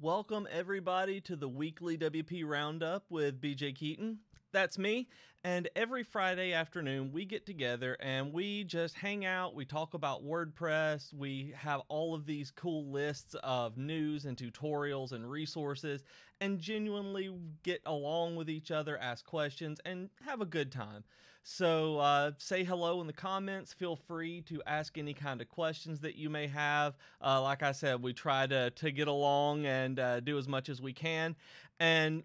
Welcome everybody to the weekly WP Roundup with BJ Keeton. That's me, and every Friday afternoon we get together and we just hang out, we talk about WordPress, we have all of these cool lists of news and tutorials and resources, and genuinely get along with each other, ask questions, and have a good time. So say hello in the comments, feel free to ask any kind of questions that you may have. Like I said, we try to get along and do as much as we can. And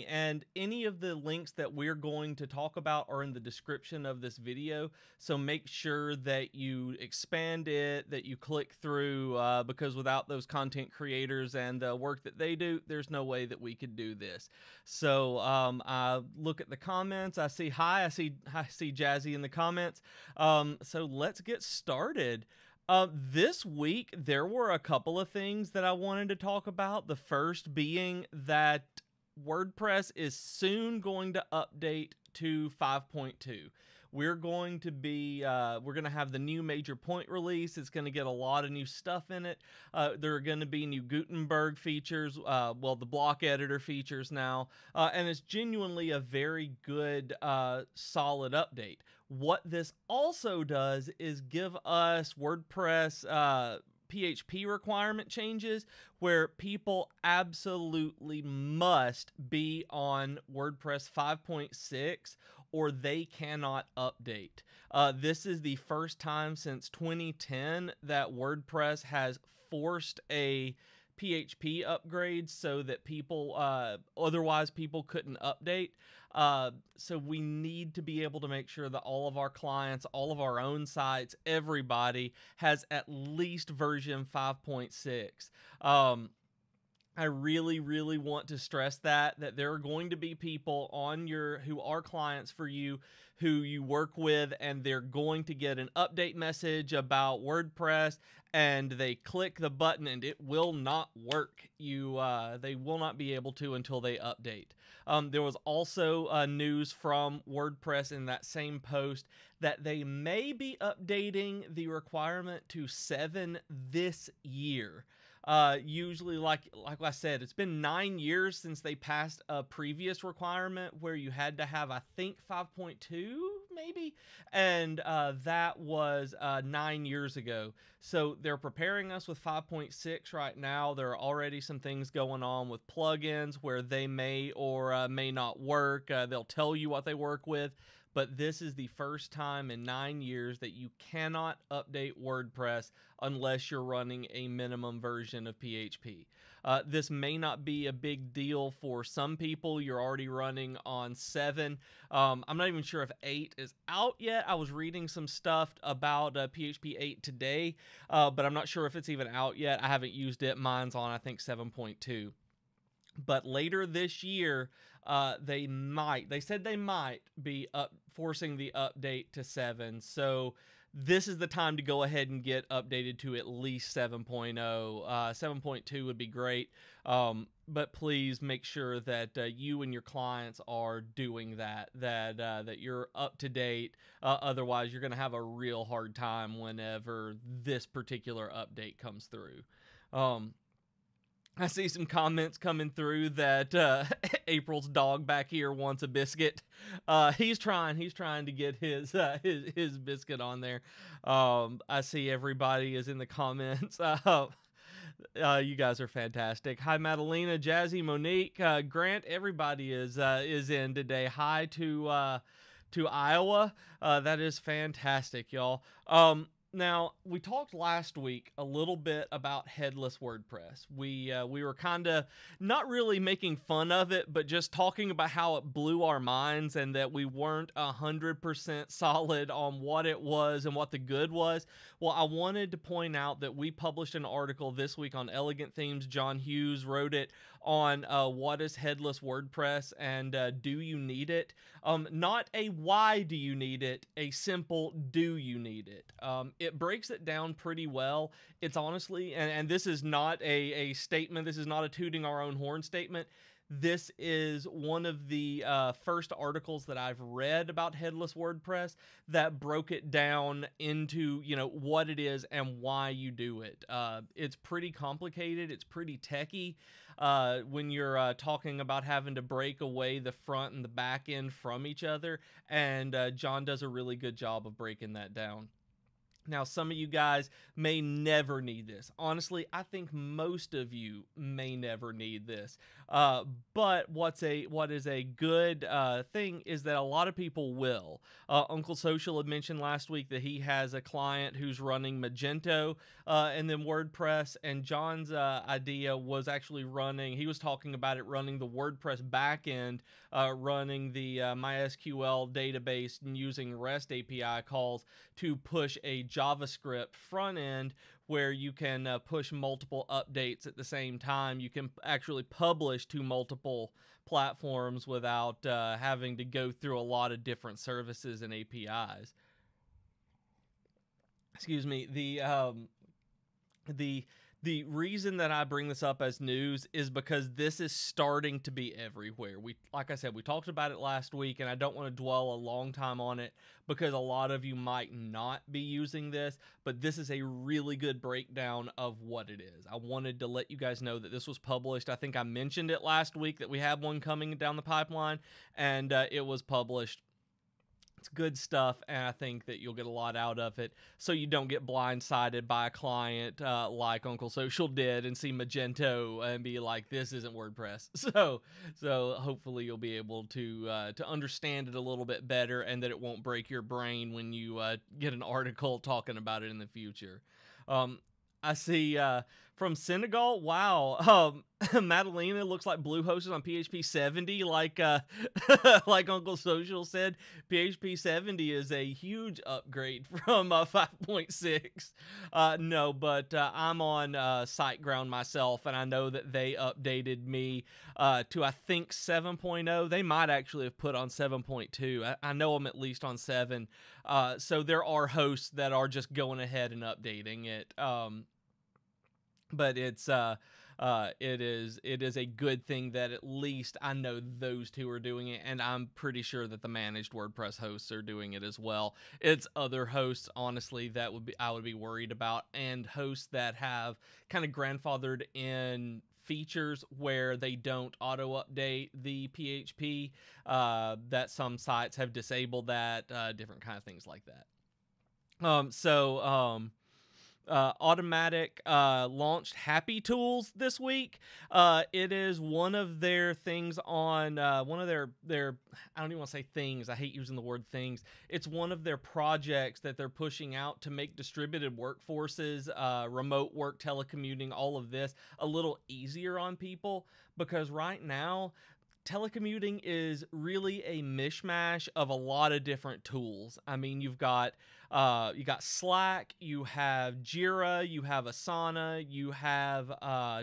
and any of the links that we're going to talk about are in the description of this video. So make sure that you expand it, that you click through, because without those content creators and the work that they do, there's no way that we could do this. So I look at the comments. I see Jazzy in the comments. So let's get started. This week, there were a couple of things that I wanted to talk about. The first being that WordPress is soon going to update to 5.2. We're going to have the new major point release. It's going to get a lot of new stuff in it. There are going to be new Gutenberg features, the block editor features now, and it's genuinely a very good, solid update. What this also does is give us WordPress PHP requirement changes where people absolutely must be on WordPress 5.6 or they cannot update. This is the first time since 2010 that WordPress has forced a PHP upgrades so that otherwise people couldn't update. So we need to be able to make sure that all of our clients, all of our own sites, everybody has at least version 5.6. I really, really want to stress that there are going to be people who are clients for you, who you work with, and they're going to get an update message about WordPress, and they click the button and it will not work. They will not be able to until they update. There was also news from WordPress in that same post that they may be updating the requirement to 7 this year. Usually, like I said, it's been 9 years since they passed a previous requirement where you had to have, I think, 5.2 maybe, and that was 9 years ago. So they're preparing us with 5.6 right now. There are already some things going on with plugins where they may or may not work. They'll tell you what they work with. But this is the first time in 9 years that you cannot update WordPress unless you're running a minimum version of PHP. This may not be a big deal for some people. You're already running on 7. I'm not even sure if 8 is out yet. I was reading some stuff about PHP 8 today, but I'm not sure if it's even out yet. I haven't used it. Mine's on, I think, 7.2. But later this year, they said they might be forcing the update to 7. So this is the time to go ahead and get updated to at least 7.0. 7.2 would be great. But please make sure that you and your clients are doing that you're up to date. Otherwise, you're going to have a real hard time whenever this particular update comes through. I see some comments coming through that April's dog back here wants a biscuit. He's trying to get his biscuit on there. I see everybody is in the comments. You guys are fantastic. Hi, Madalena, Jazzy, Monique, Grant. Everybody is in today. Hi to Iowa. That is fantastic, y'all. Now, we talked last week a little bit about headless WordPress. We were kind of not really making fun of it, but just talking about how it blew our minds and that we weren't 100% solid on what it was and what the good was. Well, I wanted to point out that we published an article this week on Elegant Themes. John Hughes wrote it on what is headless WordPress and do you need it? Not a why do you need it, a simple do you need it? It breaks it down pretty well. It's honestly, and this is not a statement, this is not a tooting our own horn statement. this is one of the first articles that I've read about headless WordPress that broke it down into, what it is and why you do it. It's pretty complicated. It's pretty techy when you're talking about having to break away the front and the back end from each other. And John does a really good job of breaking that down. Now, some of you guys may never need this. Honestly, I think most of you may never need this. But what is a good thing is that a lot of people will. Uncle Social had mentioned last week that he has a client who's running Magento and then WordPress, and John's idea was actually he was talking about it running the WordPress backend, running the MySQL database and using REST API calls to push a JavaScript front end where you can push multiple updates at the same time. You can actually publish to multiple platforms without having to go through a lot of different services and APIs. Excuse me. The reason that I bring this up as news is because this is starting to be everywhere. Like I said, we talked about it last week, and I don't want to dwell a long time on it because a lot of you might not be using this, but this is a really good breakdown of what it is. I wanted to let you guys know that this was published. I think I mentioned it last week that we have one coming down the pipeline, and it was published. It's good stuff, and I think that you'll get a lot out of it, so you don't get blindsided by a client like Uncle Social did and see Magento and be like, "This isn't WordPress." So hopefully you'll be able to understand it a little bit better, and that it won't break your brain when you get an article talking about it in the future. I see from Senegal, wow, Madalena looks like Bluehost is on PHP 70, like like Uncle Social said. PHP 70 is a huge upgrade from 5.6. No, but I'm on SiteGround myself, and I know that they updated me to, I think, 7.0. They might actually have put on 7.2. I know I'm at least on 7. So there are hosts that are just going ahead and updating it. But it is a good thing that at least I know those two are doing it, and I'm pretty sure that the managed WordPress hosts are doing it as well. It's other hosts, honestly, that I would be worried about, and hosts that have kind of grandfathered in features where they don't auto update the PHP, that some sites have disabled that, different kind of things like that. Automatic launched Happy Tools this week. It is one of their things on one of their I don't even want to say things. I hate using the word things. It's one of their projects that they're pushing out to make distributed workforces, remote work, telecommuting, all of this a little easier on people, because right now telecommuting is really a mishmash of a lot of different tools. I mean, you got Slack, you have Jira, you have Asana, you have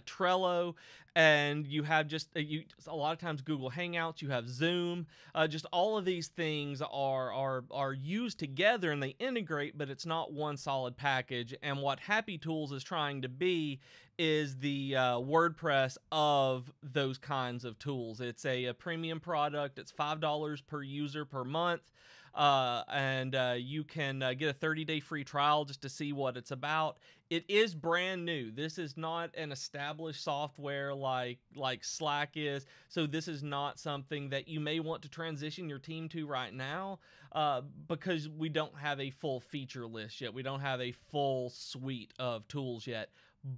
Trello, and you have just a lot of times Google Hangouts. You have Zoom. Just all of these things are used together and they integrate, but it's not one solid package. And what Happy Tools is trying to be is the WordPress of those kinds of tools. It's a premium product. It's $5 per user per month. And you can get a 30-day free trial just to see what it's about. It is brand new. This is not an established software like Slack is. So this is not something that you may want to transition your team to right now, because we don't have a full feature list yet. We don't have a full suite of tools yet.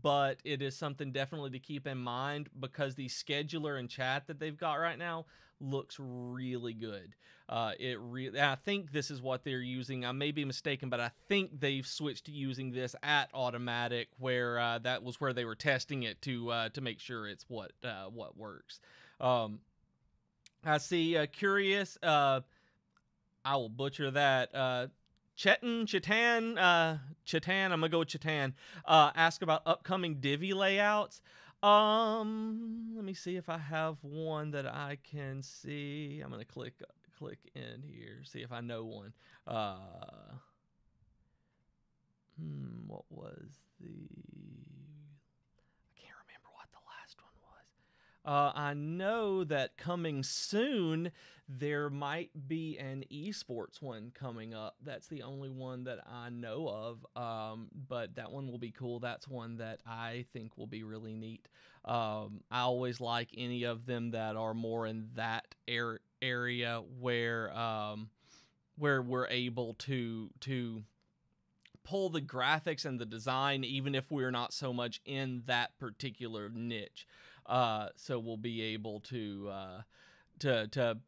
But it is something definitely to keep in mind, because the scheduler and chat that they've got right now looks really good. I think this is what they're using. I may be mistaken, but I think they've switched to using this at Automatic, where that was where they were testing it to make sure it's what works. I see Curious. I will butcher that. Chetan, I'm gonna go with Chetan. Ask about upcoming Divi layouts. Let me see if I have one that I can see. I'm gonna click in here, see if I know one. What was the? I can't remember what the last one was. I know that coming soon, there might be an esports one coming up. That's the only one that I know of. But that one will be cool. That's one that I think will be really neat. I always like any of them that are more in that area where we're able to pull the graphics and the design, even if we're not so much in that particular niche. So we'll be able to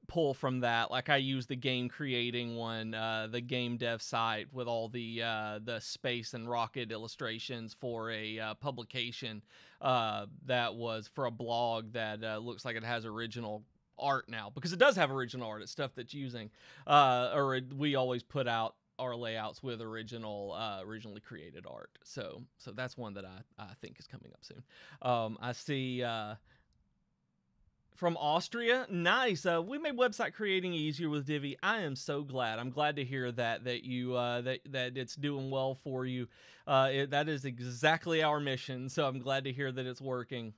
pull from that. Like I use the game creating one, the game dev site with all the space and rocket illustrations for a publication that was for a blog that looks like it has original art now, because it does have original art. It's stuff that's using, we always put out our layouts with originally created art. So that's one that I think is coming up soon. I see from Austria, nice. We made website creating easier with Divi. I am so glad. I'm glad to hear that you that it's doing well for you. That is exactly our mission. So I'm glad to hear that it's working.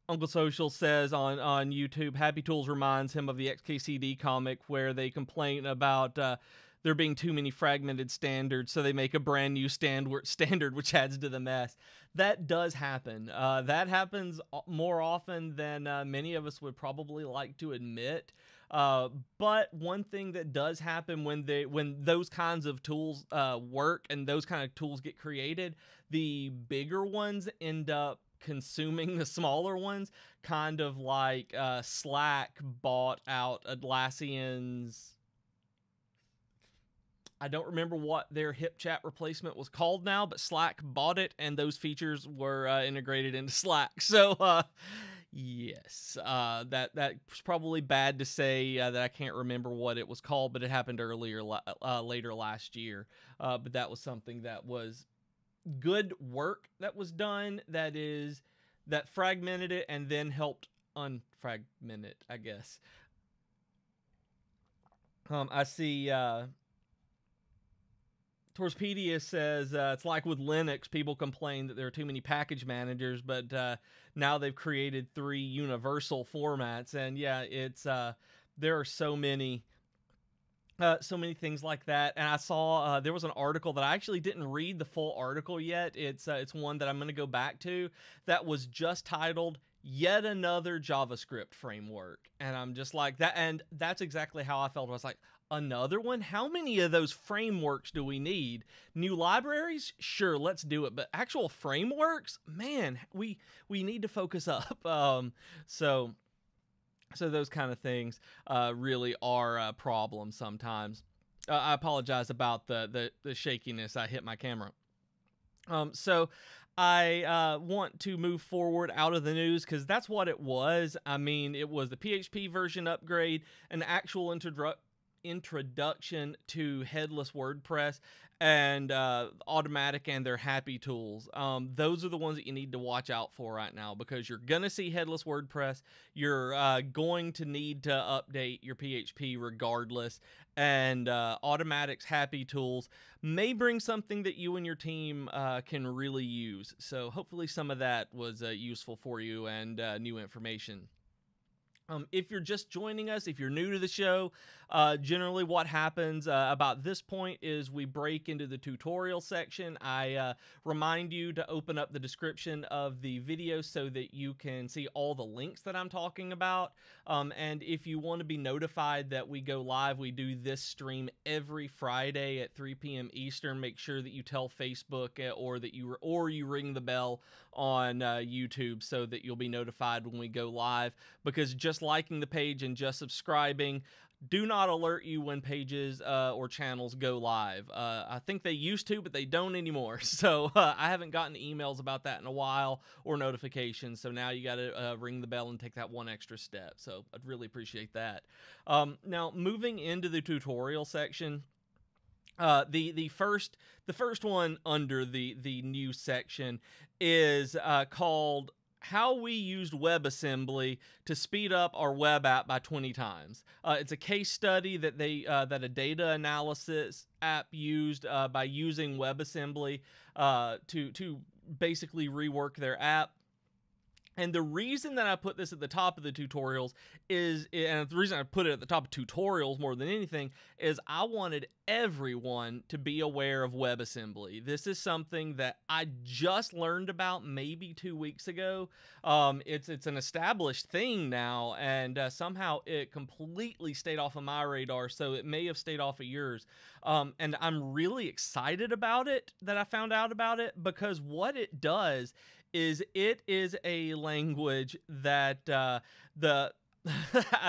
Uncle Social says on YouTube, Happy Tools reminds him of the XKCD comic where they complain about there being too many fragmented standards, so they make a brand new standard which adds to the mess. That does happen. That happens more often than many of us would probably like to admit. But one thing that does happen when those kinds of tools work and those kind of tools get created, the bigger ones end up consuming the smaller ones, kind of like Slack bought out Atlassian's, I don't remember what their HipChat replacement was called now, but Slack bought it and those features were integrated into Slack. So yes, that's probably bad to say that I can't remember what it was called, but it happened later last year. But that was something that was good work that was done, that fragmented it and then helped unfragment it, I guess. I see Torpedia says it's like with Linux, people complain that there are too many package managers, but now they've created 3 universal formats, and yeah, it's there are so many things like that. And I saw there was an article that I actually didn't read the full article yet. It's one that I'm going to go back to that was just titled Yet Another JavaScript Framework. And I'm just like that. And that's exactly how I felt. I was like, another one? How many of those frameworks do we need? New libraries? Sure, let's do it. But actual frameworks? Man, we need to focus up. So those kind of things really are problems sometimes. I apologize about the shakiness. I hit my camera. So I want to move forward out of the news because that's what it was. I mean, it was the PHP version upgrade, an actual introduction to headless WordPress, and Automatic and their happy tools. Those are the ones that you need to watch out for right now, because you're going to see headless WordPress. You're going to need to update your PHP regardless. And Automatic's happy tools may bring something that you and your team can really use. So hopefully some of that was useful for you and new information. If you're just joining us, if you're new to the show, generally what happens about this point is we break into the tutorial section. I remind you to open up the description of the video so that you can see all the links that I'm talking about. And if you want to be notified that we go live, we do this stream every Friday at 3 p.m. Eastern. Make sure that you tell Facebook or you ring the bell on YouTube so that you'll be notified when we go live, because just liking the page and just subscribing do not alert you when pages or channels go live. I think they used to, but they don't anymore. So I haven't gotten emails about that in a while or notifications. So now you got to ring the bell and take that one extra step. So I'd really appreciate that. Now moving into the tutorial section. The first one under the new section is called How We Used WebAssembly to Speed Up Our Web App by 20 Times. It's a case study that that a data analysis app used by using WebAssembly to basically rework their app. And the reason that I put this at the top of the tutorials and the reason I put it at the top of tutorials more than anything, is I wanted everyone to be aware of WebAssembly. This is something that I just learned about maybe 2 weeks ago. It's an established thing now, and somehow it completely stayed off of my radar, so it may have stayed off of yours. And I'm really excited about it, that I found out about it, because what it does is it is a language that I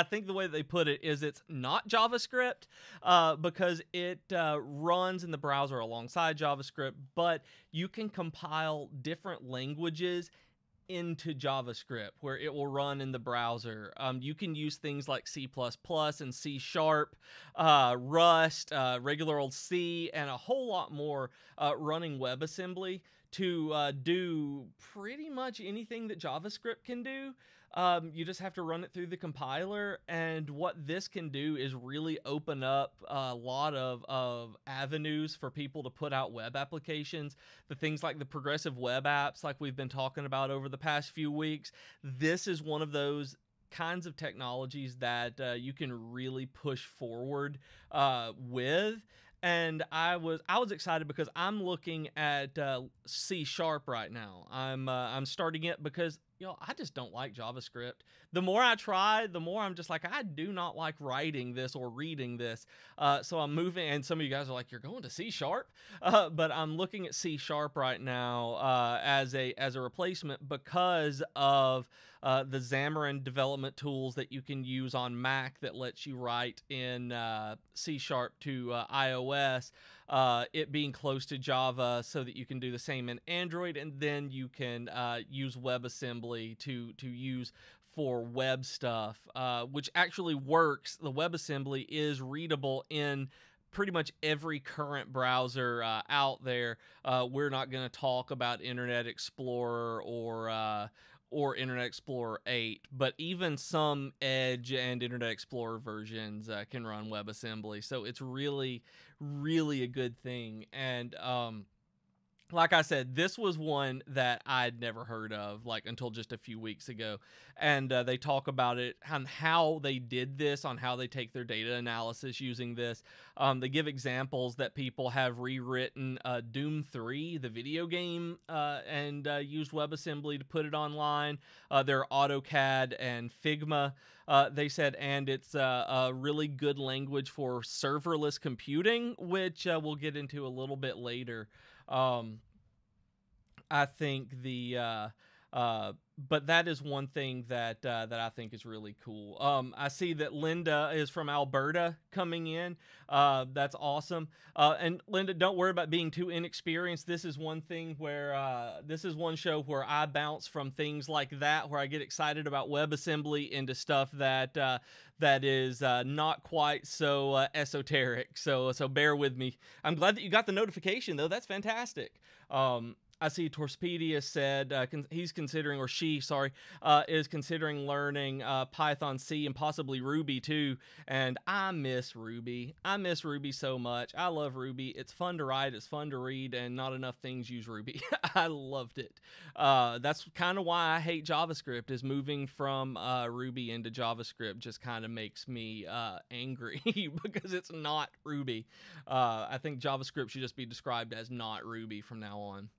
think the way they put it is it's not JavaScript, because it runs in the browser alongside JavaScript, but you can compile different languages into JavaScript where it will run in the browser. You can use things like C++ and C#, Rust, regular old C, and a whole lot more running WebAssembly to do pretty much anything that JavaScript can do. You just have to run it through the compiler, and what this can do is really open up a lot of avenues for people to put out web applications. The things like the progressive web apps like we've been talking about over the past few weeks. This is one of those kinds of technologies that you can really push forward with. And I was excited because I'm looking at C# right now. I'm starting it because I just don't like JavaScript. The more I try, the more I'm just like, I do not like writing this or reading this. So I'm moving, and some of you guys are like, you're going to C#? But I'm looking at C# right now as a replacement because of the Xamarin development tools that you can use on Mac that lets you write in C# to iOS, it being close to Java so that you can do the same in Android, and then you can use WebAssembly to use for web stuff, which actually works. The WebAssembly is readable in pretty much every current browser out there. We're not going to talk about Internet Explorer or Internet Explorer 8, but even some Edge and Internet Explorer versions can run WebAssembly. So it's really, really a good thing. And like I said, this was one that I'd never heard of until just a few weeks ago. And they talk about it on how they did this, on how they take their data analysis using this. They give examples that people have rewritten Doom 3, the video game, and used WebAssembly to put it online. There are AutoCAD and Figma. They said, and it's a really good language for serverless computing, which we'll get into a little bit later. I think but that is one thing that I think is really cool. I see that Linda is from Alberta coming in. That's awesome. And Linda, don't worry about being too inexperienced. This is one thing where this is one show where I bounce from things like that, where I get excited about WebAssembly, into stuff that is not quite so esoteric. So bear with me. I'm glad that you got the notification though. That's fantastic. I see Torpedia said he's considering, or she, sorry, is considering learning Python, C, and possibly Ruby too. And I miss Ruby. I miss Ruby so much. I love Ruby. It's fun to write. It's fun to read, and not enough things use Ruby. I loved it. That's kind of why I hate JavaScript, is moving from Ruby into JavaScript just kind of makes me angry because it's not Ruby. I think JavaScript should just be described as not Ruby from now on.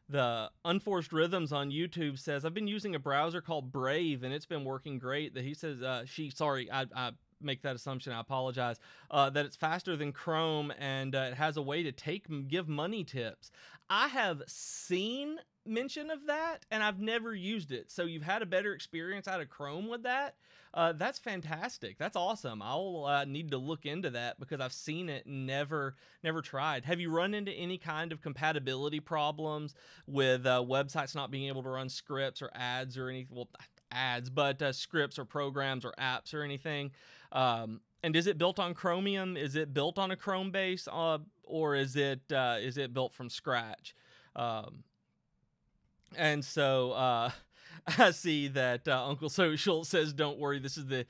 The Unforced Rhythms on YouTube says, I've been using a browser called Brave, and it's been working great. That he says, I make that assumption, I apologize, that it's faster than Chrome, and it has a way to give money tips. I have seen mention of that, and I've never used it. So you've had a better experience out of Chrome with that? That's fantastic. That's awesome. I'll need to look into that because I've seen it, never tried. Have you run into any kind of compatibility problems with websites not being able to run scripts or ads or anything? Well, ads, but scripts or programs or apps or anything? And is it built on Chromium? Is it built on a Chrome base, or is it built from scratch? And so I see that Uncle Social says, "Don't worry, this is the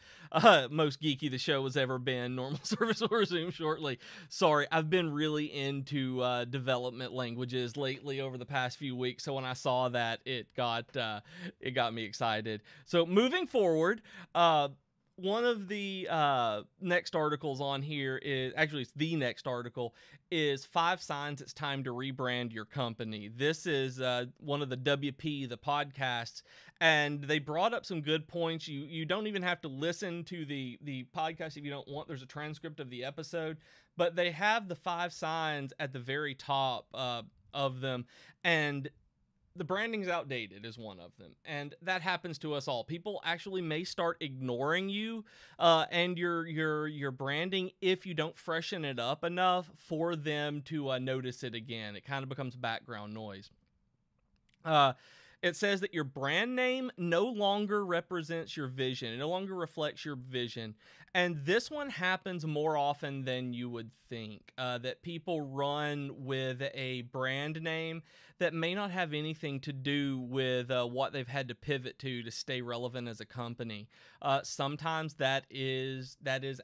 most geeky the show has ever been. Normal service will resume shortly." Sorry, I've been really into development languages lately over the past few weeks. So when I saw that, it got me excited. So moving forward, one of the next articles on here is actually it's the next article is 5 signs it's time to rebrand your company. This is one of the WP, the podcasts, and they brought up some good points. You don't even have to listen to the podcast if you don't want. There's a transcript of the episode, but they have the 5 signs at the very top of them, and the branding's outdated is one of them, and that happens to us all. People actually may start ignoring you and your branding if you don't freshen it up enough for them to notice it again. It kind of becomes background noise. It says that your brand name no longer represents your vision. It no longer reflects your vision. And this one happens more often than you would think, that people run with a brand name that may not have anything to do with what they've had to pivot to stay relevant as a company. Sometimes that is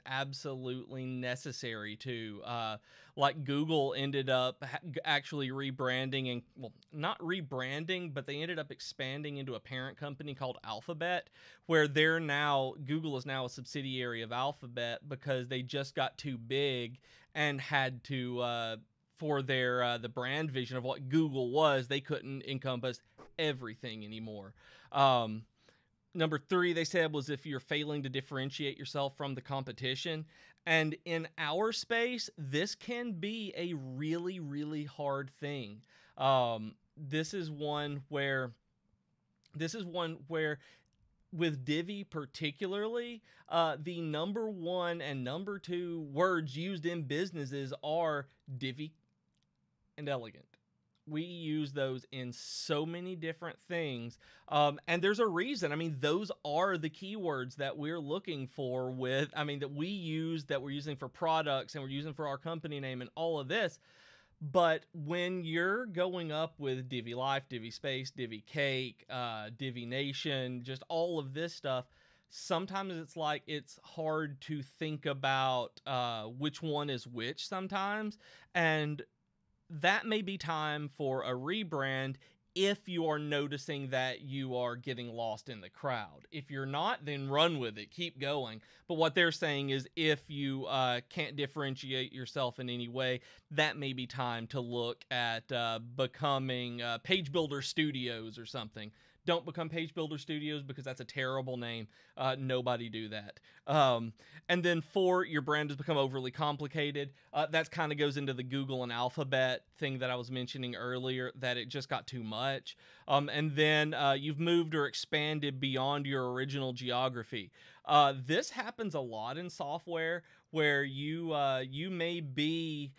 absolutely necessary to, like Google ended up actually rebranding, and well, not rebranding, but they ended up expanding into a parent company called Alphabet, where Google is now a subsidiary of Alphabet because they just got too big and had to, for their the brand vision of what Google was, they couldn't encompass everything anymore. Number 3, they said, was if you're failing to differentiate yourself from the competition. And in our space, this can be a really, really hard thing. This is one where with Divi particularly, the number 1 and number 2 words used in businesses are Divi and elegant. We use those in so many different things. And there's a reason. I mean, those are the keywords that we're looking for that we're using for products and we're using for our company name and all of this. But when you're going up with Divi Life, Divi Space, Divi Cake, Divi Nation, just all of this stuff, sometimes it's hard to think about which one is which sometimes. And that may be time for a rebrand if you are noticing that you are getting lost in the crowd. If you're not, then run with it, keep going. But what they're saying is if you can't differentiate yourself in any way, that may be time to look at becoming Page Builder Studios or something. Don't become Page Builder Studios because that's a terrible name. Nobody do that. And then 4, your brand has become overly complicated. That kind of goes into the Google and Alphabet thing that I was mentioning earlier, that it just got too much. And then you've moved or expanded beyond your original geography. This happens a lot in software where you may be...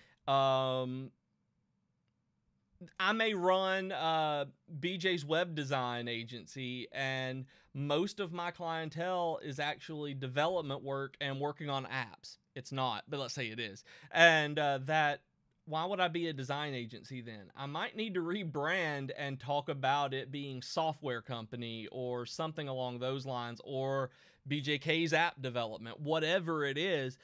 I may run BJ's web design agency, and most of my clientele is actually development work and working on apps. It's not, but let's say it is. And why would I be a design agency then? I might need to rebrand and talk about it being software company or something along those lines, or BJK's app development, whatever it is.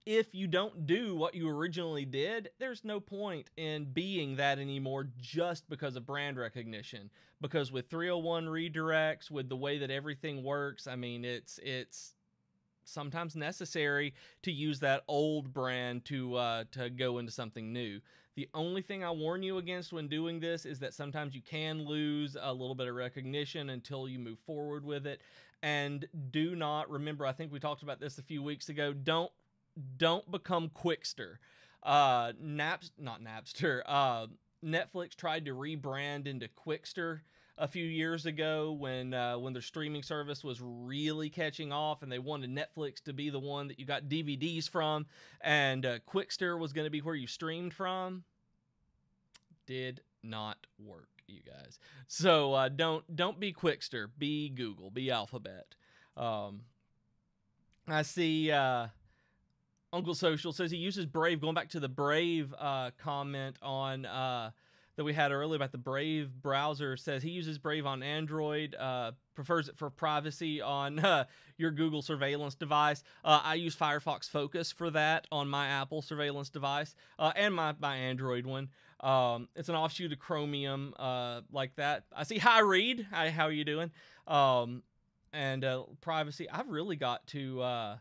If you don't do what you originally did, there's no point in being that anymore just because of brand recognition. Because with 301 redirects, with the way that everything works, I mean, it's sometimes necessary to use that old brand to go into something new. The only thing I warn you against when doing this is that sometimes you can lose a little bit of recognition until you move forward with it. And do not, remember, I think we talked about this a few weeks ago, don't become Quickster. Netflix tried to rebrand into Quickster a few years ago when their streaming service was really catching off, and they wanted Netflix to be the one that you got DVDs from, and Quickster was going to be where you streamed from. Did not work, you guys. So don't be Quickster. Be Google. Be Alphabet. I see. Uncle Social says he uses Brave. Going back to the Brave comment on that we had earlier about the Brave browser says he uses Brave on Android, prefers it for privacy on your Google surveillance device. I use Firefox Focus for that on my Apple surveillance device and my Android one. It's an offshoot of Chromium, like that. I see. Hi, Reed. Hi, how are you doing? And privacy. I've really got to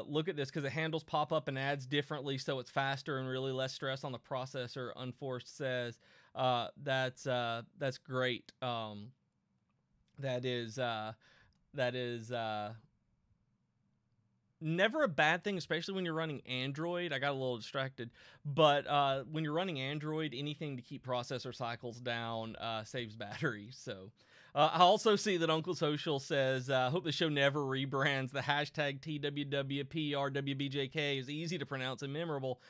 look at this because it handles pop-up and ads differently, so it's faster and really less stress on the processor. Unforced says that's great. That is never a bad thing, especially when you're running Android. I got a little distracted, but when you're running Android, anything to keep processor cycles down saves battery. So I also see that Uncle Social says, hope the show never rebrands. The hashtag TWWPRWBJK is easy to pronounce and memorable.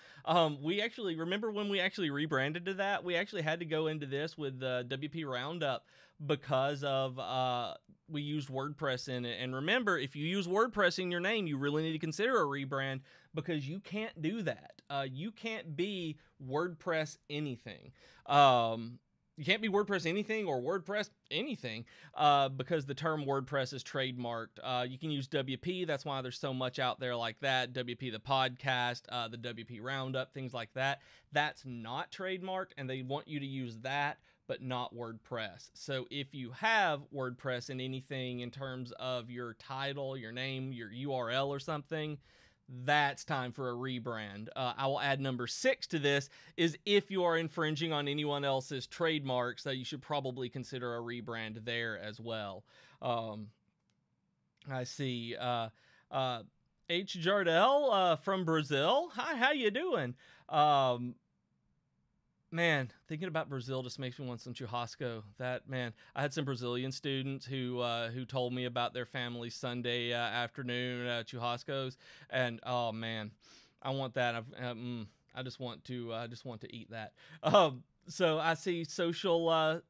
We actually, remember when we actually rebranded to that? We actually had to go into this with WP Roundup because of we used WordPress in it. And remember, if you use WordPress in your name, you really need to consider a rebrand because you can't do that. You can't be WordPress anything. You can't be WordPress anything or WordPress anything because the term WordPress is trademarked. You can use WP. That's why there's so much out there like that. WP the podcast, the WP Roundup, things like that. That's not trademarked, and they want you to use that, but not WordPress. So if you have WordPress in anything in terms of your title, your name, your URL or something, that's time for a rebrand. I will add number 6 to this is if you are infringing on anyone else's trademarks, that you should probably consider a rebrand there as well. I see H. Jardel from Brazil. Hi, how you doing? Man, thinking about Brazil just makes me want some churrasco. That, man, I had some Brazilian students who told me about their family Sunday afternoon churrascos, and oh man, I want that. I just want to eat that. So I see social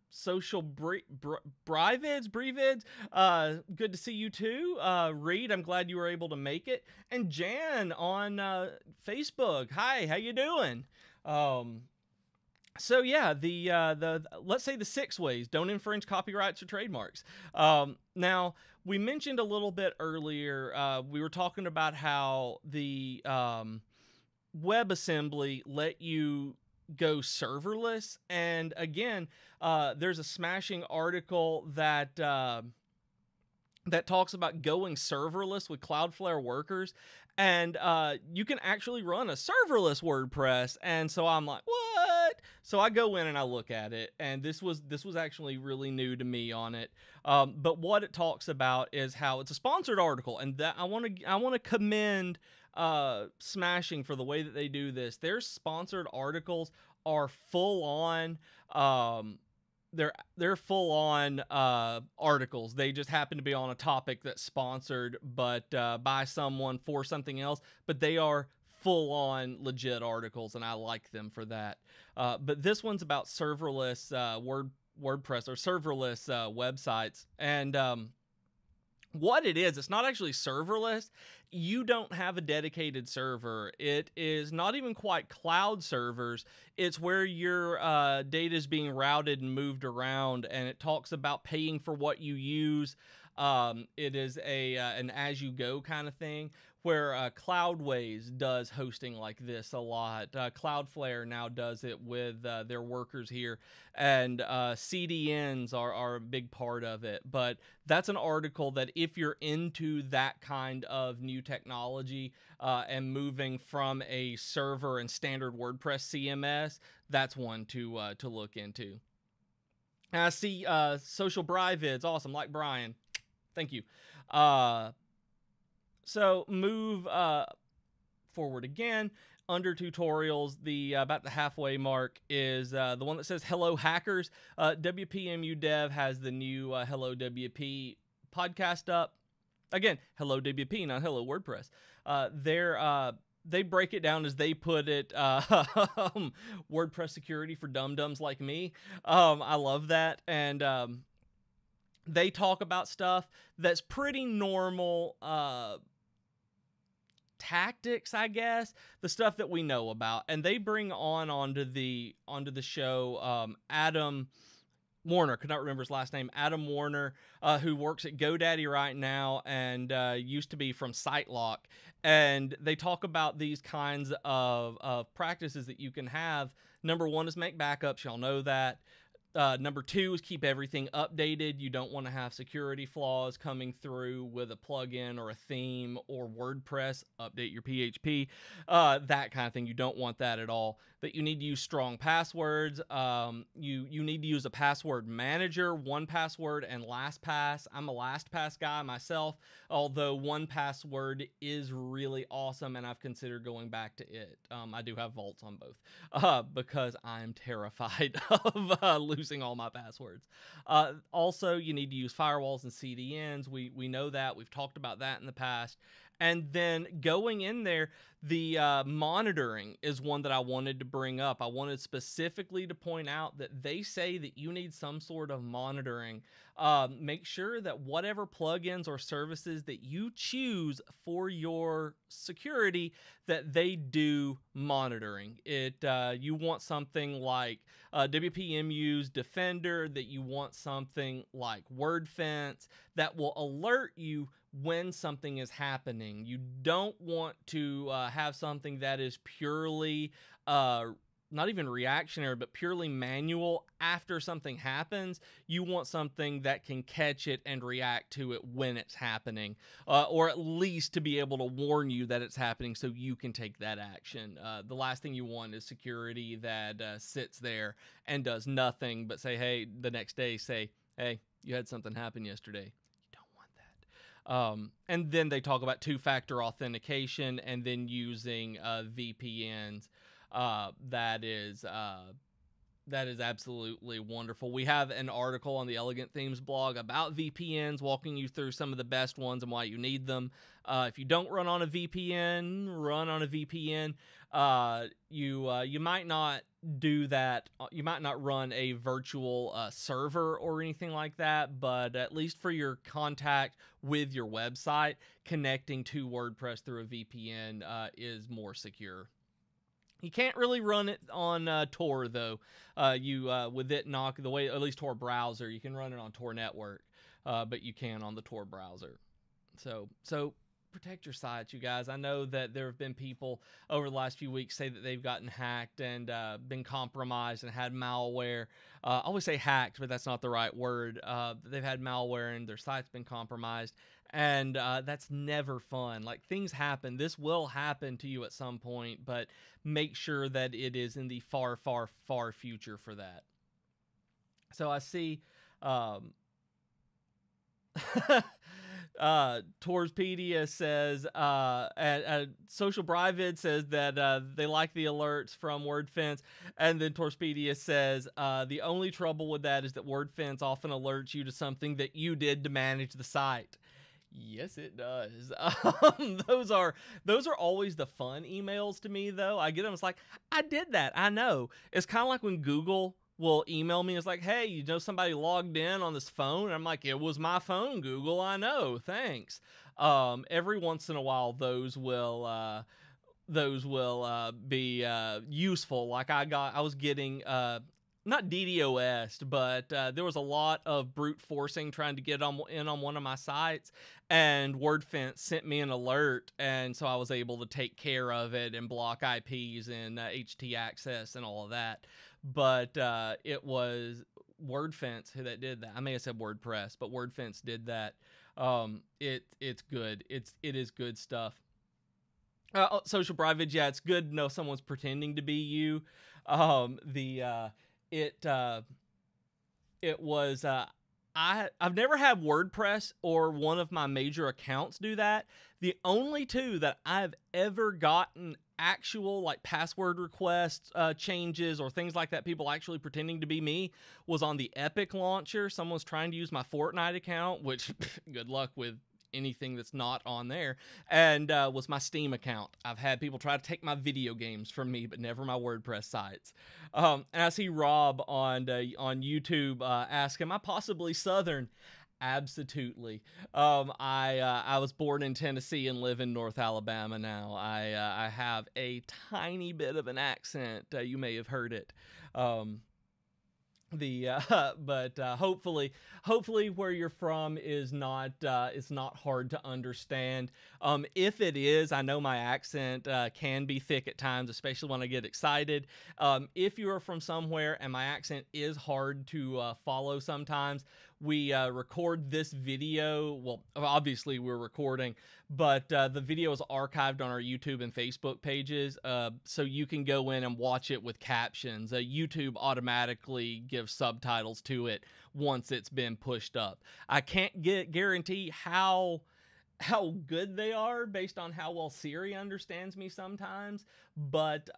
Brevids. Good to see you too. Reed, I'm glad you were able to make it. And Jan on Facebook. Hi, how you doing? So yeah, the let's say the 6 ways don't infringe copyrights or trademarks. Now we mentioned a little bit earlier. We were talking about how the WebAssembly let you go serverless, and again, there's a smashing article that talks about going serverless with Cloudflare workers, and you can actually run a serverless WordPress. And so I'm like, what? So I go in and I look at it, and this was actually really new to me on it. But what it talks about is how it's a sponsored article, and that I want to commend Smashing for the way that they do this. Their sponsored articles are full on. They're full on articles. They just happen to be on a topic that's sponsored, but by someone for something else. But they are full on legit articles, and I like them for that. But this one's about serverless WordPress or serverless websites, and what it is, it's not actually serverless. You don't have a dedicated server. It is not even quite cloud servers. It's where your data is being routed and moved around, and it talks about paying for what you use. It is an as-you-go kind of thing, where Cloudways does hosting like this a lot. Cloudflare now does it with their workers here, and CDNs are a big part of it. But that's an article that if you're into that kind of new technology and moving from a server and standard WordPress CMS, that's one to look into. And I see Social Brivids, awesome, like Brian. Thank you. So move forward again. Under tutorials, the about the halfway mark is the one that says "Hello Hackers." WPMU Dev has the new Hello WP podcast up. Again, Hello WP, not Hello WordPress. They break it down as they put it, WordPress security for dum-dums like me. I love that. And they talk about stuff that's pretty normal tactics, I guess, the stuff that we know about. And they bring onto the show Adam Warner, could not remember his last name, Adam Warner, who works at GoDaddy right now and used to be from SiteLock. And they talk about these kinds of practices that you can have. Number one is make backups. Y'all know that. Number two is keep everything updated. You don't want to have security flaws coming through with a plugin or a theme or WordPress. Update your PHP, that kind of thing. You don't want that at all. That you need to use strong passwords. You need to use a password manager, 1Password and LastPass. I'm a LastPass guy myself, although 1Password is really awesome, and I've considered going back to it. I do have vaults on both because I'm terrified of losing all my passwords. Also, you need to use firewalls and CDNs. We know that. We've talked about that in the past. And then going in there, the monitoring is one that I wanted to bring up. I wanted specifically to point out that they say that you need some sort of monitoring. Make sure that whatever plugins or services that you choose for your security, that they do monitoring. You want something like WPMU's Defender, that you want something like WordFence that will alert you when something is happening. You don't want to have something that is purely not even reactionary, but purely manual after something happens. You want something that can catch it and react to it when it's happening, or at least to be able to warn you that it's happening so you can take that action. The last thing you want is security that sits there and does nothing but say, hey, the next day say, hey, you had something happen yesterday. And then they talk about two-factor authentication and then using VPNs. That is absolutely wonderful. We have an article on the Elegant Themes blog about VPNs, walking you through some of the best ones and why you need them. If you don't run on a VPN, run on a VPN. You might not do that. You might not run a virtual server or anything like that, but at least for your contact with your website, connecting to WordPress through a VPN is more secure. You can't really run it on Tor though. With it the way, at least Tor browser, you can run it on Tor network, but you can on the Tor browser. So protect your sites, you guys. I know that there have been people over the last few weeks say that they've gotten hacked and been compromised and had malware. I always say hacked, but that's not the right word. They've had malware and their site's been compromised. And that's never fun. Like, things happen. This will happen to you at some point, but make sure that it is in the far, far, far future for that. So I see Torspedia says, Social Bryvid says that they like the alerts from WordFence, and then Torspedia says the only trouble with that is that WordFence often alerts you to something that you did to manage the site. Yes, it does. Those are always the fun emails to me, though. I get them. It's like, I did that. I know. It's kind of like when Google will email me. It's like, hey, you know, somebody logged in on this phone. And I'm like, it was my phone, Google. I know. Thanks. Every once in a while, those will be useful. Like I was getting not DDoS'd, but there was a lot of brute forcing trying to get in on one of my sites, and WordFence sent me an alert, and so I was able to take care of it and block IPs and HT access and all of that. But it was WordFence that did that. I may have said WordPress, but WordFence did that. It's good. It is good stuff. Social private, yeah, it's good to know someone's pretending to be you. I've never had WordPress or one of my major accounts do that. The only two that I've ever gotten actual like password requests, changes, or things like that, people actually pretending to be me, was on the Epic launcher. Someone's trying to use my Fortnite account, which good luck with anything that's not on there, and was my Steam account. I've had people try to take my video games from me, but never my WordPress sites. And I see Rob on YouTube ask, am I possibly Southern? Absolutely. I was born in Tennessee and live in North Alabama now. I have a tiny bit of an accent. You may have heard it. Um, but hopefully where you're from is not it's not hard to understand. If it is, I know my accent can be thick at times, especially when I get excited. If you are from somewhere and my accent is hard to follow sometimes, we record this video. Well, obviously we're recording, but the video is archived on our YouTube and Facebook pages, so you can go in and watch it with captions. YouTube automatically gives subtitles to it once it's been pushed up. I can't guarantee how good they are based on how well Siri understands me sometimes, but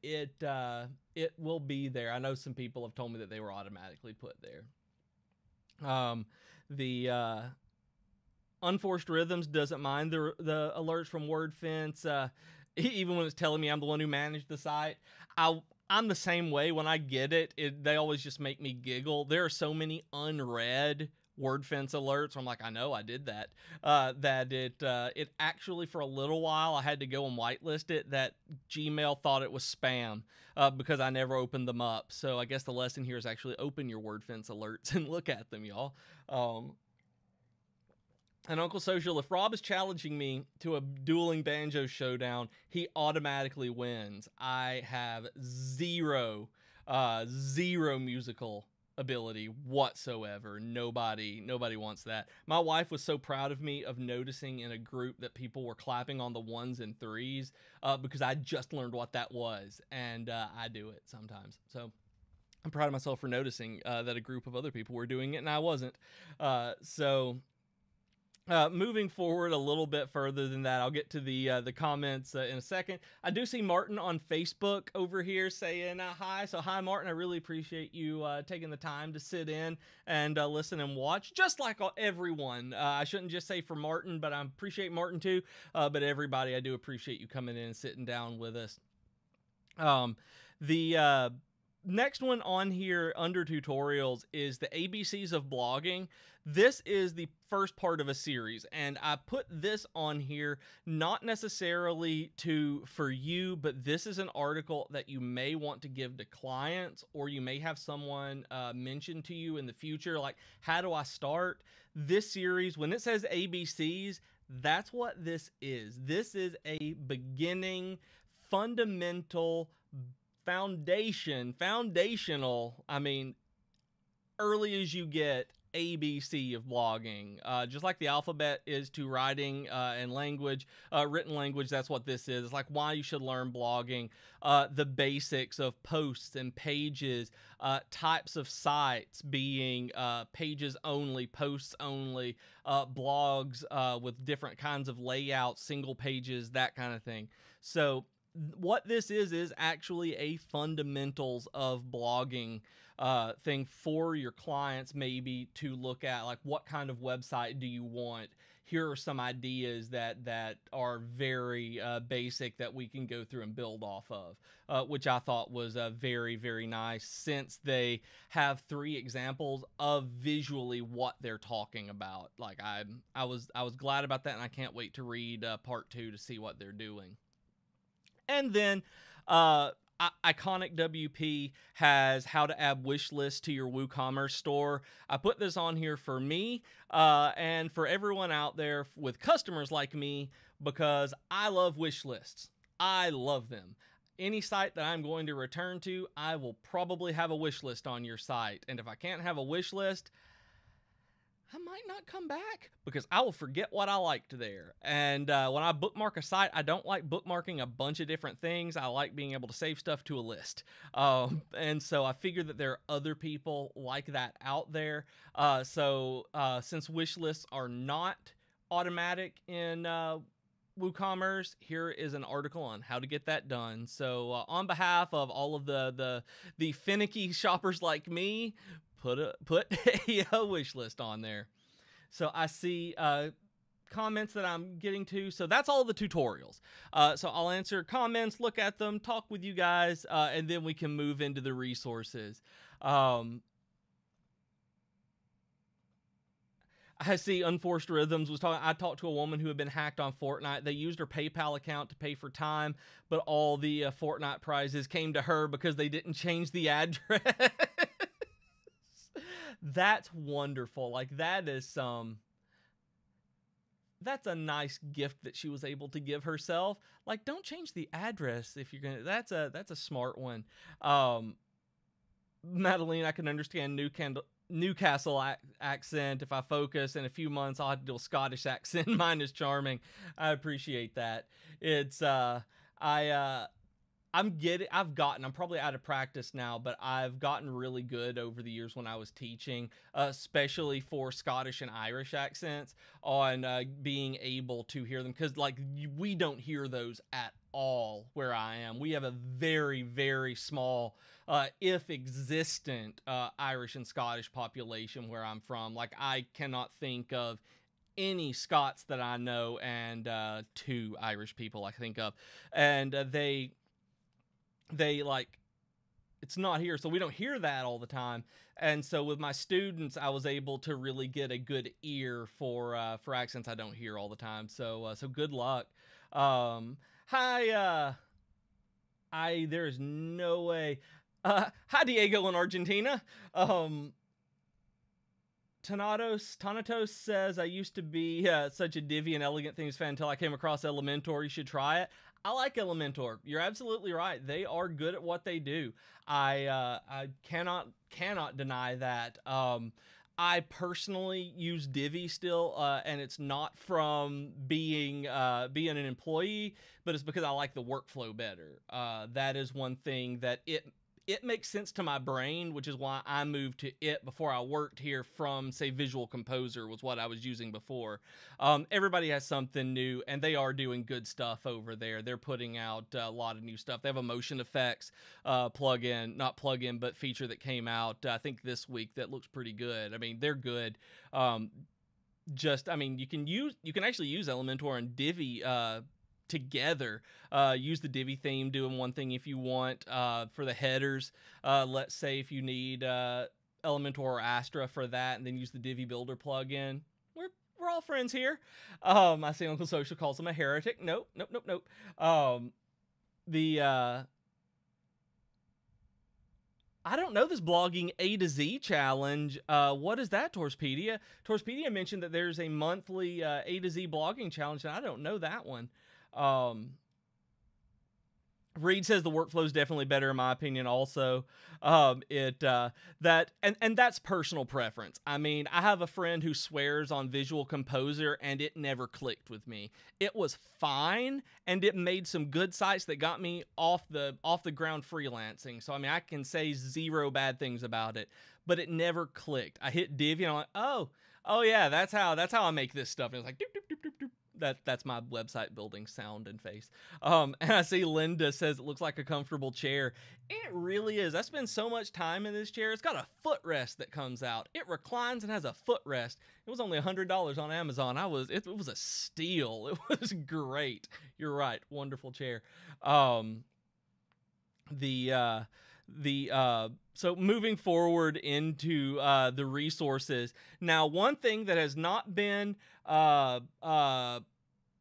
it will be there. I know some people have told me that they were automatically put there. The Unforced Rhythms doesn't mind the alerts from WordFence, even when it's telling me I'm the one who managed the site. I'm the same way when I get it. They always just make me giggle. There are so many unread WordFence alerts. I'm like, I know I did that. That it actually, for a little while, I had to go and whitelist it. That Gmail thought it was spam because I never opened them up. So I guess the lesson here is actually open your WordFence alerts and look at them, y'all. And Uncle Social, if Rob is challenging me to a dueling banjo showdown, he automatically wins. I have zero musical ability whatsoever. Nobody wants that. My wife was so proud of me of noticing in a group that people were clapping on the ones and threes because I just learned what that was, and I do it sometimes. So I'm proud of myself for noticing that a group of other people were doing it and I wasn't. Moving forward a little bit further than that, I'll get to the comments in a second. I do see Martin on Facebook over here saying hi. So hi, Martin. I really appreciate you taking the time to sit in and listen and watch, just like everyone. I shouldn't just say for Martin, but I appreciate Martin too. But everybody, I do appreciate you coming in and sitting down with us. The next one on here under tutorials is the ABCs of blogging. This is the first part of a series, and I put this on here not necessarily for you, but this is an article that you may want to give to clients, or you may have someone mention to you in the future, like, how do I start? This series, when it says ABCs, that's what this is. This is a beginning, fundamental, foundational, I mean, early as you get, ABC of blogging. Just like the alphabet is to writing and language, written language, that's what this is. It's like why you should learn blogging, the basics of posts and pages, types of sites being pages only, posts only, blogs with different kinds of layouts, single pages, that kind of thing. So what this is actually a fundamentals of blogging thing for your clients, maybe to look at, like, what kind of website do you want? Here are some ideas that are very basic that we can go through and build off of, which I thought was very, very nice, since they have 3 examples of visually what they're talking about. Like, I was glad about that, and I can't wait to read part 2 to see what they're doing. And then Iconic WP has how to add wish lists to your WooCommerce store. I put this on here for me and for everyone out there with customers like me, because I love wish lists. I love them. Any site that I'm going to return to, I will probably have a wish list on your site. And if I can't have a wish list, I might not come back because I will forget what I liked there. And when I bookmark a site, I don't like bookmarking a bunch of different things. I like being able to save stuff to a list. And so I figured that there are other people like that out there. Since wish lists are not automatic in WooCommerce, here is an article on how to get that done. So on behalf of all of the finicky shoppers like me, put a wish list on there. So I see comments that I'm getting to. So that's all the tutorials. So I'll answer comments, look at them, talk with you guys, and then we can move into the resources. I see Unforced Rhythms was talking. I talked to a woman who had been hacked on Fortnite. They used her PayPal account to pay for time, but all the Fortnite prizes came to her because they didn't change the address. That's wonderful. Like, that is that's a nice gift that she was able to give herself. Like, don't change the address if you're gonna. That's a smart one. Madeline, I can understand Newcastle accent. If I focus in a few months, I'll have to do a Scottish accent. Mine is charming. I appreciate that. It's I'm probably out of practice now, but I've gotten really good over the years when I was teaching, especially for Scottish and Irish accents, on being able to hear them. Because, like, we don't hear those at all where I am. We have a very, very small, if existent, Irish and Scottish population where I'm from. Like, I cannot think of any Scots that I know, and 2 Irish people I think of. And they like, it's not here, so we don't hear that all the time. And so with my students, I was able to really get a good ear for accents I don't hear all the time. So good luck. Hi, there's no way. Hi, Diego in Argentina. Tanatos says, I used to be such a Divi and Elegant Things fan until I came across Elementor. You should try it. I like Elementor. You're absolutely right. They are good at what they do. I cannot deny that. I personally use Divi still, and it's not from being an employee, but it's because I like the workflow better. That is one thing that it makes sense to my brain, which is why I moved to it before I worked here from, say, Visual Composer was what I was using before. Everybody has something new, and they are doing good stuff over there. They're putting out a lot of new stuff. They have a motion effects plugin, not plugin, but feature that came out, I think this week, that looks pretty good. I mean, they're good. You can actually use Elementor and Divi together. Use the Divi theme doing one thing if you want for the headers. Let's say if you need Elementor or Astra for that, and then use the Divi Builder plugin. We're all friends here. I see Uncle Social calls him a heretic. Nope. I don't know this blogging A to Z challenge. What is that, Torpedia? Torpedia mentioned that there's a monthly A to Z blogging challenge, and I don't know that one. Reed says the workflow is definitely better in my opinion also. That's personal preference. I mean, I have a friend who swears on Visual Composer and it never clicked with me. It was fine and it made some good sites that got me off the ground freelancing. So I mean, I can say 0 bad things about it, but it never clicked. I hit Divi and I'm like, oh yeah, that's how I make this stuff. And it's like doop, doop, doop, doop, doop. That's my website building sound and face. And I see Linda says it looks like a comfortable chair. It really is. I spend so much time in this chair. It's got a footrest that comes out. It reclines and has a footrest. It was only $100 on Amazon. It was a steal. It was great. You're right. Wonderful chair. So moving forward into the resources. Now, one thing that has not been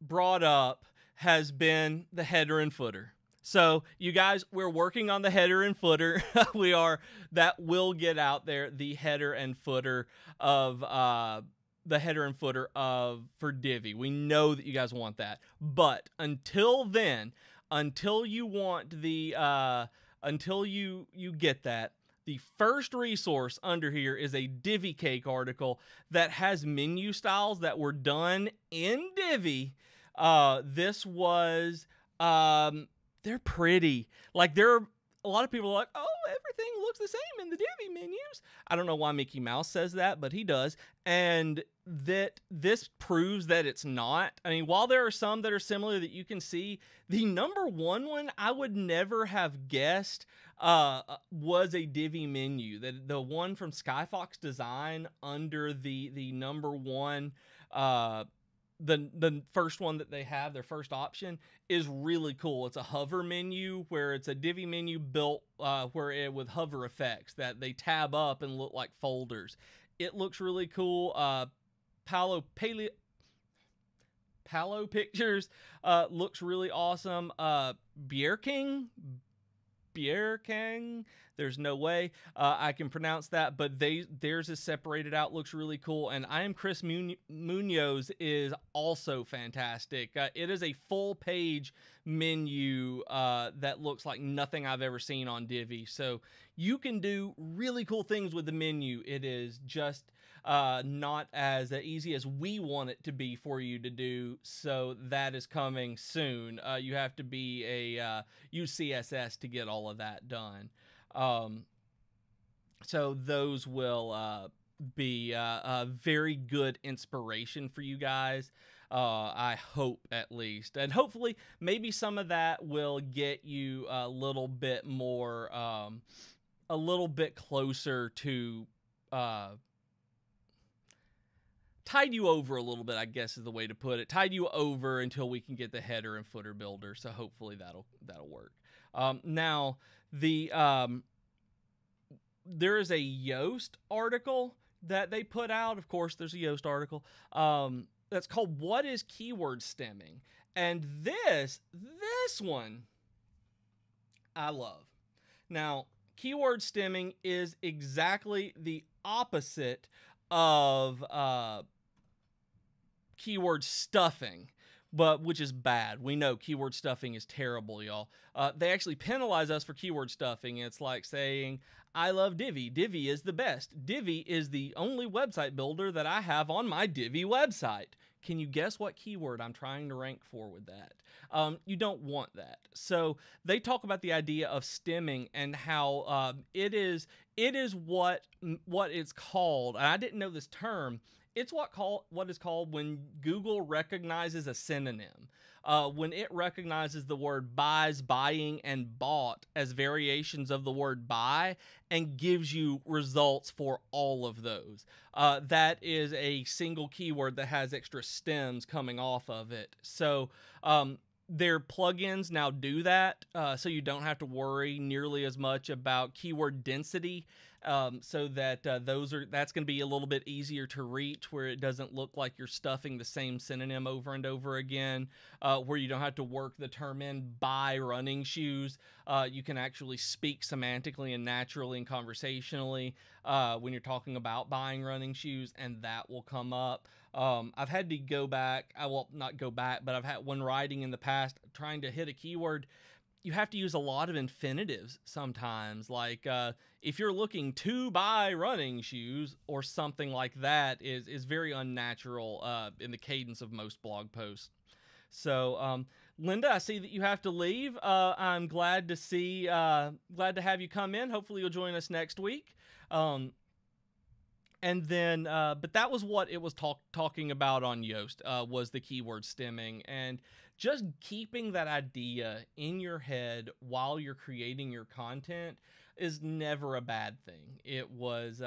brought up has been the header and footer. So you guys, we're working on the header and footer. That will get out there, the header and footer for Divi. We know that you guys want that. But until then, until you get that, the first resource under here is a Divi Cake article that has menu styles that were done in Divi. This was, they're pretty. Like, a lot of people are like, oh, everything looks the same in the Divi menus. I don't know why Mickey Mouse says that, but he does. And that this proves that it's not. I mean, while there are some that are similar that you can see, the number one I would never have guessed was a Divi menu. The one from Skyfox Design under the number one, the first one that they have, their first option, is really cool. It's a hover menu where it's a Divi menu built with hover effects that they tab up and look like folders. It looks really cool. Palo Pictures looks really awesome. Bierking, there's no way I can pronounce that, but theirs is separated out, looks really cool. And I Am Chris Munoz is also fantastic. It is a full page menu that looks like nothing I've ever seen on Divi. So you can do really cool things with the menu. It is just not as easy as we want it to be for you to do. So that is coming soon. You have to be a use CSS to get all of that done. So those will be a very good inspiration for you guys. I hope, at least. And hopefully maybe some of that will get you a little bit more, a little bit closer to tide you over a little bit, I guess is the way to put it. Tide you over until we can get the header and footer builder. So hopefully that'll work. Now there is a Yoast article that they put out. Of course, there's a Yoast article that's called "What is Keyword Stemming?" And this one I love. Now, keyword stemming is exactly the opposite of keyword stuffing, but which is bad. We know keyword stuffing is terrible, y'all. They actually penalize us for keyword stuffing. It's like saying, I love Divi. Divi is the best. Divi is the only website builder that I have on my Divi website. Can you guess what keyword I'm trying to rank for with that? You don't want that. So they talk about the idea of stemming and how it is what it's called. And I didn't know this term. It's what is called when Google recognizes a synonym. When it recognizes the word buys, buying, and bought as variations of the word buy and gives you results for all of those. That is a single keyword that has extra stems coming off of it. So their plugins now do that, so you don't have to worry nearly as much about keyword density. So that that's going to be a little bit easier to reach, where it doesn't look like you're stuffing the same synonym over and over again, where you don't have to work the term in buy running shoes. You can actually speak semantically and naturally and conversationally when you're talking about buying running shoes, and that will come up. I've had to go back, not go back, but I've had, when writing in the past, trying to hit a keyword, you have to use a lot of infinitives sometimes. Like if you're looking to buy running shoes or something like that is very unnatural in the cadence of most blog posts. So Linda, I see that you have to leave. I'm glad to have you come in. Hopefully you'll join us next week. And then, but that was what it was talking about on Yoast, was the keyword stemming, and just keeping that idea in your head while you're creating your content is never a bad thing. It was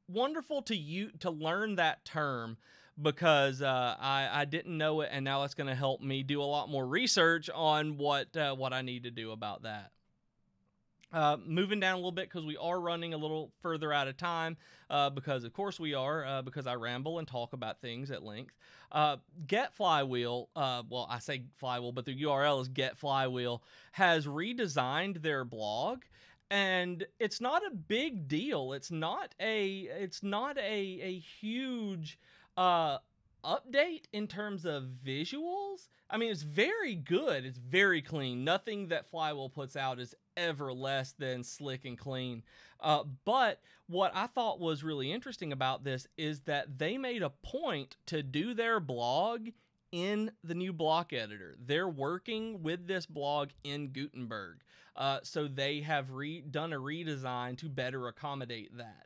wonderful to learn that term, because I didn't know it, and now it's going to help me do a lot more research on what I need to do about that. Moving down a little bit, because we are running a little further out of time, because of course we are, because I ramble and talk about things at length. Get Flywheel, well, I say Flywheel, but the URL is Get Flywheel, has redesigned their blog, and it's not a big deal. It's not a huge update in terms of visuals. I mean, it's very good. It's very clean. Nothing that Flywheel puts out is ever less than slick and clean. But what I thought was really interesting about this is that they made a point to do their blog in the new block editor. They're working with this blog in Gutenberg. So they have done a redesign to better accommodate that.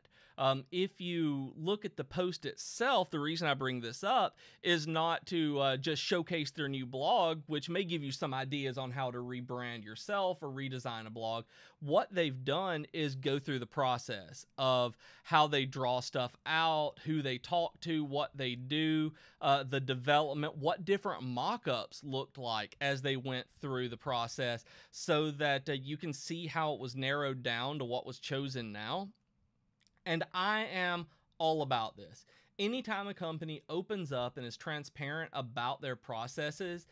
If you look at the post itself, the reason I bring this up is not to just showcase their new blog, which may give you some ideas on how to rebrand yourself or redesign a blog. What they've done is go through the process of how they draw stuff out, who they talk to, what they do, the development, what different mock-ups looked like as they went through the process, so that you can see how it was narrowed down to what was chosen now. And I am all about this. anytime a company opens up and is transparent about their processes,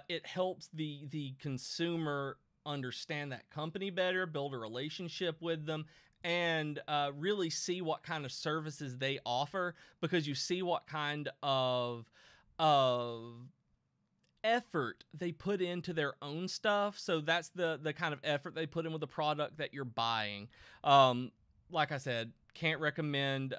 it helps the consumer understand that company better, build a relationship with them, and really see what kind of services they offer, because you see what kind of effort they put into their own stuff. So that's the kind of effort they put in with the product that you're buying. Like I said, can't recommend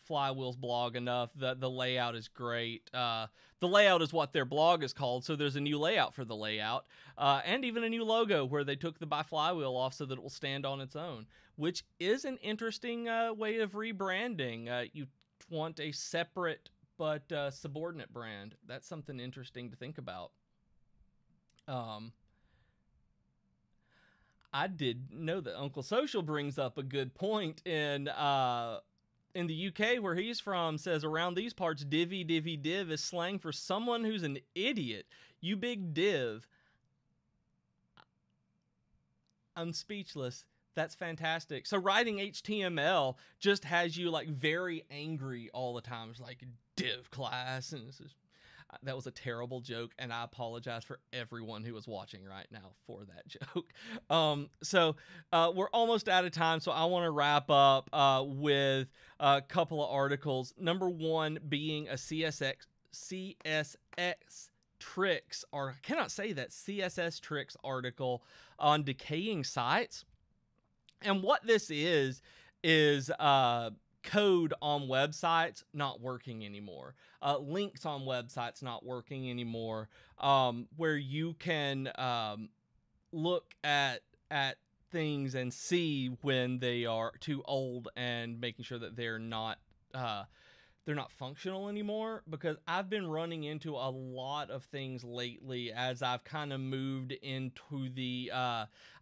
Flywheel's blog enough. The layout is great. The layout is what their blog is called, so there's a new layout for the layout, and even a new logo where they took the by Flywheel off so that it will stand on its own, which is an interesting way of rebranding. You want a separate but subordinate brand. That's something interesting to think about. I did know that Uncle Social brings up a good point in the UK where he's from. Says around these parts, divvy divvy div is slang for someone who's an idiot. You big div. I'm speechless. That's fantastic. So writing HTML just has you like very angry all the time. It's like div class, and that was a terrible joke, and I apologize for everyone who is watching right now for that joke. So we're almost out of time, so I want to wrap up with a couple of articles. Number one being a CSS tricks, or I cannot say that, CSS tricks article on decaying sites. And what this is code on websites not working anymore, links on websites not working anymore, where you can look at things and see when they are too old, and making sure that they're not functional anymore. Because I've been running into a lot of things lately as I've kind of moved into the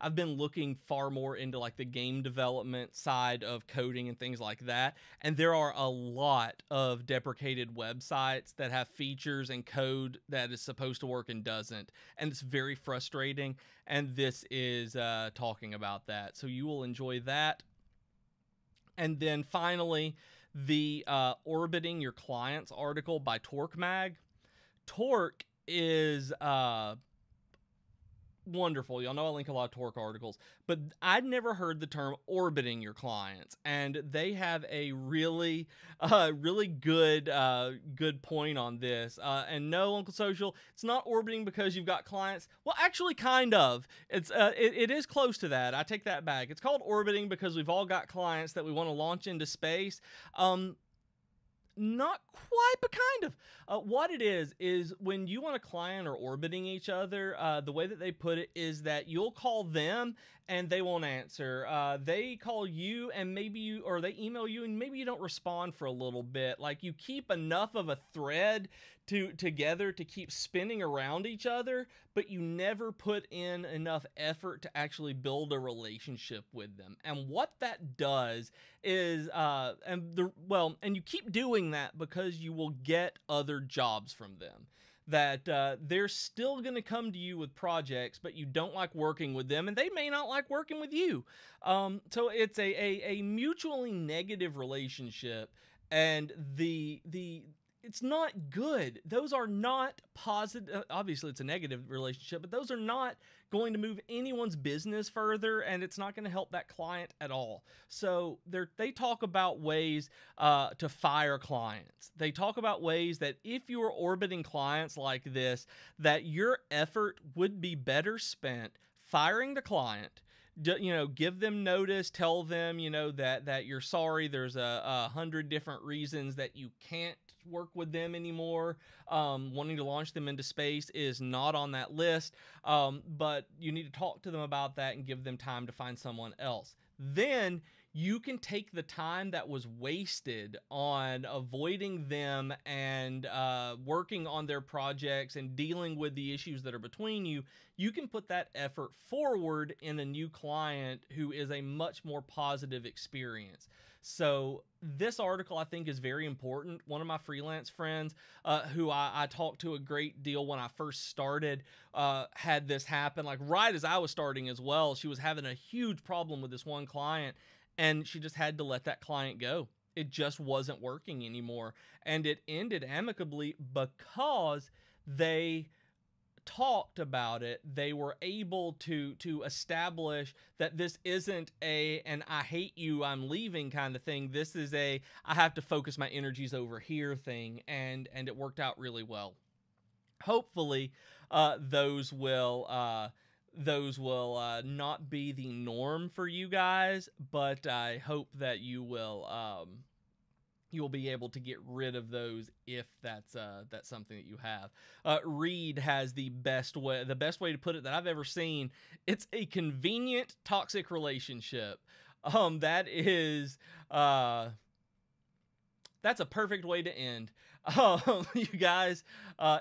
I've been looking far more into like the game development side of coding and things like that, and there are a lot of deprecated websites that have features and code that is supposed to work and doesn't, and it's very frustrating, and this is talking about that, so you will enjoy that. And then finally, the Orbiting Your Clients article by Torque Mag. Torque is wonderful. Y'all know I link a lot of Torque articles, but I'd never heard the term orbiting your clients, and they have a really good point on this. And no, Uncle Social, it's not orbiting because you've got clients. Well, actually, kind of. It is close to that. I take that back. It's called orbiting because we've all got clients that we want to launch into space. Not quite, but kind of. What it is when you and a client are orbiting each other, the way that they put it is that you'll call them and they won't answer. They call you and or they email you and maybe you don't respond for a little bit. Like, you keep enough of a thread together to keep spinning around each other, but you never put in enough effort to actually build a relationship with them. And what that does is, and you keep doing that because you will get other jobs from them. That they're still going to come to you with projects, but you don't like working with them, and they may not like working with you. So it's a mutually negative relationship, and it's not good. Those are not positive. Obviously, it's a negative relationship, but those are not going to move anyone's business further, and it's not going to help that client at all. So they talk about ways to fire clients. They talk about ways that if you are orbiting clients like this, that your effort would be better spent firing the client. Give them notice, tell them, that you're sorry. There's 100 different reasons that you can't work with them anymore. Wanting to launch them into space is not on that list, but you need to talk to them about that and give them time to find someone else. Then you can take the time that was wasted on avoiding them and working on their projects and dealing with the issues that are between you. You can put that effort forward in a new client who is a much more positive experience. So this article, I think, is very important. One of my freelance friends, who I talked to a great deal when I first started, had this happen, like right as I was starting as well. She was having a huge problem with this one client, and she just had to let that client go. it just wasn't working anymore. And it ended amicably because they talked about it. They were able to establish that this isn't an I hate you, I'm leaving kind of thing. This is a I have to focus my energies over here thing, and it worked out really well. Hopefully, those will not be the norm for you guys, but I hope that you'll be able to get rid of those if that's something that you have. Reed has the best way to put it that I've ever seen. It's a convenient toxic relationship. That is that's a perfect way to end. You guys,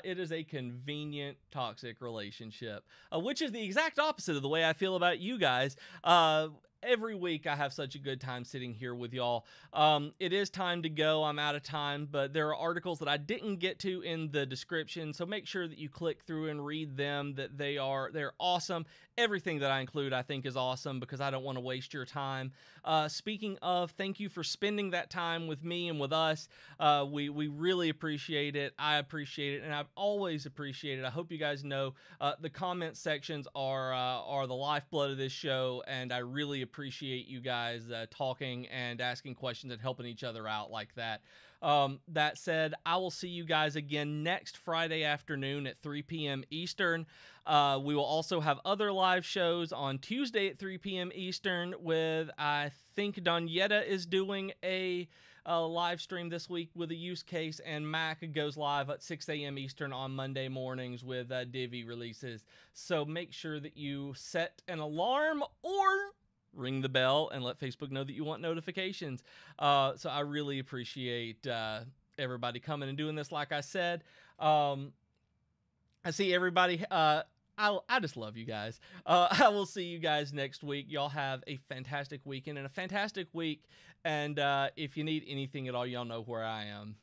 it is a convenient toxic relationship, which is the exact opposite of the way I feel about you guys. Every week I have such a good time sitting here with y'all. It is time to go. I'm out of time, but there are articles that I didn't get to in the description, so make sure that you click through and read them. That they're awesome. Everything that I include I think is awesome because I don't want to waste your time. Speaking of, thank you for spending that time with me and with us. We really appreciate it. I appreciate it, and I've always appreciated it. I hope you guys know the comment sections are the lifeblood of this show, and I really appreciate you guys talking and asking questions and helping each other out like that. That said, I will see you guys again next Friday afternoon at 3 p.m. Eastern. We will also have other live shows on Tuesday at 3 p.m. Eastern with, I think Donyetta is doing a live stream this week with a use case, and Mac goes live at 6 a.m. Eastern on Monday mornings with Divi releases. So make sure that you set an alarm or ring the bell and let Facebook know that you want notifications. So I really appreciate everybody coming and doing this. Like I said, I see everybody. I just love you guys. I will see you guys next week. Y'all have a fantastic weekend and a fantastic week. And if you need anything at all, y'all know where I am.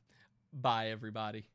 Bye, everybody.